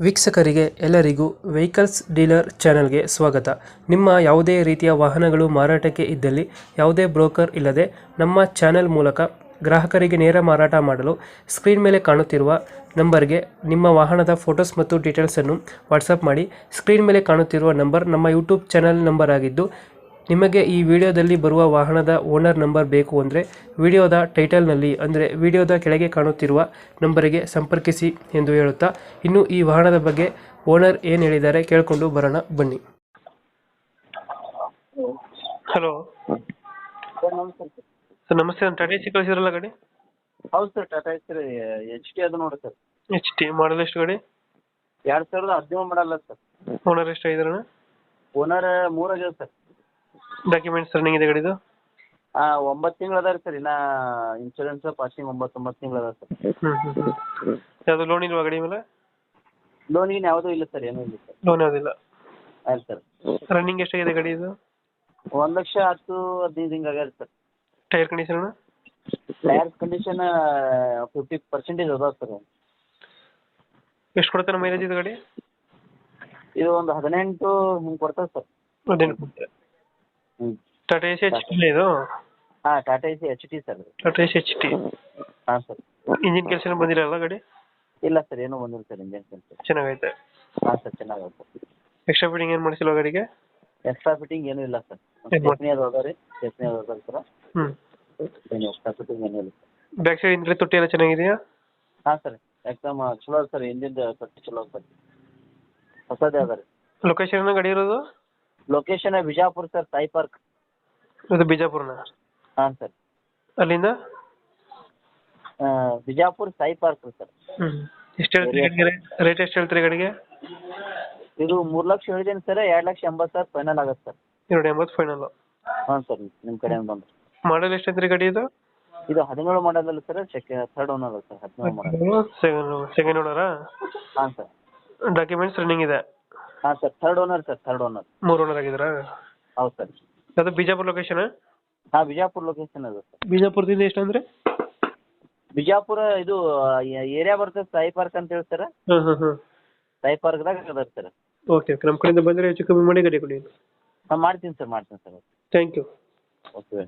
ವೀಕ್ಷಕರಿಗೆ ಎಲ್ಲರಿಗೂ vehicles dealer ಚಾನೆಲ್ಗೆ ಸ್ವಾಗತ. ನಿಮ್ಮ ಯಾವುದೇ ರೀತಿಯ ವಾಹನಗಳು ಮಾರಾಟಕ್ಕೆ ಇದ್ದಲ್ಲಿ ಯಾವುದೇ ಬ್ರೋಕರ್ ಇಲ್ಲದೆ ನಮ್ಮ ಚಾನೆಲ್ ಮೂಲಕ ಗ್ರಾಹಕರಿಗೆ ನೇರ ಮಾರಾಟ ಮಾಡಲು ಸ್ಕ್ರೀನ್ ಮೇಲೆ ಕಾಣುತ್ತಿರುವ ನಂಬರ್ಗೆ ನಿಮ್ಮ ವಾಹನದ ಫೋಟೋಸ್ ಮತ್ತು ಡೀಟೇಲ್ಸನ್ನು ವಾಟ್ಸಪ್ ಮಾಡಿ. ಸ್ಕ್ರೀನ್ ಮೇಲೆ ಕಾಣುತ್ತಿರುವ ನಂಬರ್ ನಮ್ಮ ಯೂಟ್ಯೂಬ್ ಚಾನೆಲ್ ನಂಬರ್ ಆಗಿದ್ದು, ನಿಮಗೆ ಈ ವಿಡಿಯೋದಲ್ಲಿ ಬರುವ ವಾಹನದ ಓನರ್ ನಂಬರ್ ಬೇಕು ಅಂದರೆ ವಿಡಿಯೋದ ಟೈಟಲ್ನಲ್ಲಿ ಅಂದರೆ ವಿಡಿಯೋದ ಕೆಳಗೆ ಕಾಣುತ್ತಿರುವ ನಂಬರಿಗೆ ಸಂಪರ್ಕಿಸಿ ಎಂದು ಹೇಳುತ್ತಾ, ಇನ್ನು ಈ ವಾಹನದ ಬಗ್ಗೆ ಓನರ್ ಏನು ಹೇಳಿದ್ದಾರೆ ಕೇಳಿಕೊಂಡು ಬರೋಣ ಬನ್ನಿ. ಹಲೋ ಸರ್ ನಮಸ್ತೆ ಸರ್. ಸರ್ ನಮಸ್ತೆ. ನಾನು ಟಾಟಾ ಎಸಿ ಕಳಿಸಿದ್ರಲ್ಲ ಗಾಡಿ? ಹೌದು sir, Tata Ace H T ಅದು ನೋಡಿ ಸರ್. ಎಚ್ ಟಿ ಮಾಡಲ್ ಎಷ್ಟು ಗಾಡಿ? 2017 ಮಾಡಲ್ಲ ಸರ್. ಓನರ್ ಎಷ್ಟು ಆಗಿದಾರಣ? ಓನರ್ 3 ಆಗ್ಯಾವ ಸರ್. ಡಾಕ್ಯುಮೆಂಟ್ಸ್ ರನ್ನಿಂಗ್ ಇದೆ ಗಾಡಿದು? 9 ತಿಂಗಳು ಅದ ರೀ ಸರ್. ಇನ್ನ ಇನ್ಶೂರೆನ್ಸ್ ಪಾಸಿಂಗ್ 9 ತಿಂಗಳು ಅದ ಸರ್. ಯಾವುದು ಲೋನ್ ಇಲ್ವಾ ಗಾಡಿ ಮೇಲೆ? ಲೋನ್ ಗೀನ್ ಯಾವುದೂ ಇಲ್ಲ ಸರ್, ಏನೂ ಇಲ್ಲ ಸರ್. ಲೋನ್ ಯಾವುದಿಲ್ಲ. ಆಯ್ತು ಸರ್. ರನ್ನಿಂಗ್ ಎಷ್ಟಾಗಿದೆ ಗಾಡಿ ಇದು? 1,10,15 ಹಿಂಗೆ ಆಗ್ಯಾರ sir. Tyre condition? Tyre condition 50% ಅದಾವ ಸರ್. ಎಷ್ಟು ಕೊಡ್ತಾನೆ ಮೈಲೇಜ್ ಇದು ಗಾಡಿ? ಇದು ಒಂದು 18 ಹಿಂಗೆ ಕೊಡ್ತದೆ ಸರ್. 18. ಹ್ಞೂ. ಟಾಟಾ ಎಸಿ ಎಚ್ ಟಿ ಇದು? ಹಾಂ, Tata AC H T sir. Tata AC H T. ಹಾಂ ಸರ್. ಇಂಜಿನ್ ಕೆಲಸ ಬಂದಿರಲ್ಲ ಗಾಡಿ? ಇಲ್ಲ ಸರ್, ಏನೂ ಬಂದಿಲ್ಲ ಸರ್. ಇಂಜನ್ ಕೆಲಸ ಚೆನ್ನಾಗೈತೆ. ಹಾಂ ಸರ್, ಚೆನ್ನಾಗೈತೆ. ಎಕ್ಸ್ಟ್ರಾ ಫಿಟ್ಟಿಂಗ್ ಏನು ಮಾಡಿಸಿಲ್ವ ಗಾಡಿಗೆ? ಎಕ್ಸ್ಟ್ರಾ ಫಿಟ್ಟಿಂಗ್ ಏನೂ ಇಲ್ಲ ಸರ್. ಸ್ಟೆಪ್ನಿ ಅದು ಅದ ರೀ, ಸ್ಟೆಪ್ನಿ ಅದು ಅದ ಸರ್. ಏನು ಎಕ್ಸ್ಟ್ರಾ ಫಿಟ್ಟಿಂಗ್ ಏನೂ ಇಲ್ಲ ಸರ್. ಬ್ಯಾಕ್ ಸೈಡ್ ಹಿಂದ್ಗಡೆ ತೊಟ್ಟಿ ಎಲ್ಲ ಚೆನ್ನಾಗಿದೆಯಾ? ಹಾಂ ಸರ್, ಎಕ್ದಮ್ ಚಲೋ ಅದ ಸರ್. ಹಿಂದಿಂದ ತೊಟ್ಟಿ ಚಲೋ ಸರ್, ಹೊಸದೇ ಅದ ರೀ. ಲೊಕೇಶನ್ ಗಾಡಿ ಇರೋದು? Location Bijapur sir, Sai park. ಅದು ಬಿಜಾಪುರನ? ಹಾಂ ಸರ್. ಅಲ್ಲಿಂದ ಬಿಜಾಪುರ ಸಾಯಿ ಪಾರ್ಕ್ ಸರ್. ಎಷ್ಟು ಹೇಳ್ತೀರಿ ರೇಟ್? ಎಷ್ಟು ಹೇಳ್ತೀರಿ ಗಾಡಿಗೆ? ಇದು 3 ಲಕ್ಷ ಹೇಳಿದ್ದೀನಿ ಸರ್. 2,80,000 ಫೈನಲ್ ಆಗತ್ತೆ ಸರ್. 280 ಫೈನಲ್? ಹಾಂ ಸರ್, ನಿಮ್ಮ ಕಡೆಯಿಂದ ಬಂದು. ಮಾಡಲ್ ಎಷ್ಟು ಅಂತೀರಿ ಗಾಡಿ ಇದು? ಇದು 17 ಮಾಡಲ್ ಅಲ್ಲ ಸರ್, ಥರ್ಡ್ ಓನರ್ ಸರ್. 17 ಮಾಡಲ್. ಸೆಕೆಂಡ್ ಓನರಾ? ಹಾಂ ಸರ್. ಡಾಕ್ಯುಮೆಂಟ್ಸ್ ರನ್ನಿಂಗ್ ಇದೆ? ಹಾಂ sir, third owner sir, third owner. 3 owner ಆಗಿದ್ದೀರಾ? ಹೌದು ಸರ್. ಅದು ಬಿಜಾಪುರ ಲೊಕೇಶನ್? ಹಾಂ, ಬಿಜಾಪುರ ಲೊಕೇಶನ್ ಅದು ಸರ್. ಬಿಜಾಪುರದಿಂದ ಎಷ್ಟು ಅಂದರೆ? ಬಿಜಾಪುರ ಇದು ಏರಿಯಾ ಬರ್ತದೆ ಸಾಯಿ ಪಾರ್ಕ್ ಅಂತ ಹೇಳಿ ಸರ್. ಸಾಯಿ ಪಾರ್ಕ್ದಾಗ ಅದ ಸರ್. Okay okay. ನಮ್ಮ ಕಡೆಯಿಂದ ಬಂದರೆ ಹೆಚ್ಚು ಕಮ್ಮಿ ಮಾಡಿ ಗಾಡಿ ಕೊಡಿ. ಹಾಂ, ಮಾಡ್ತೀನಿ ಸರ್, ಮಾಡ್ತೀನಿ ಸರ್. Thank you. ಓಕೆ.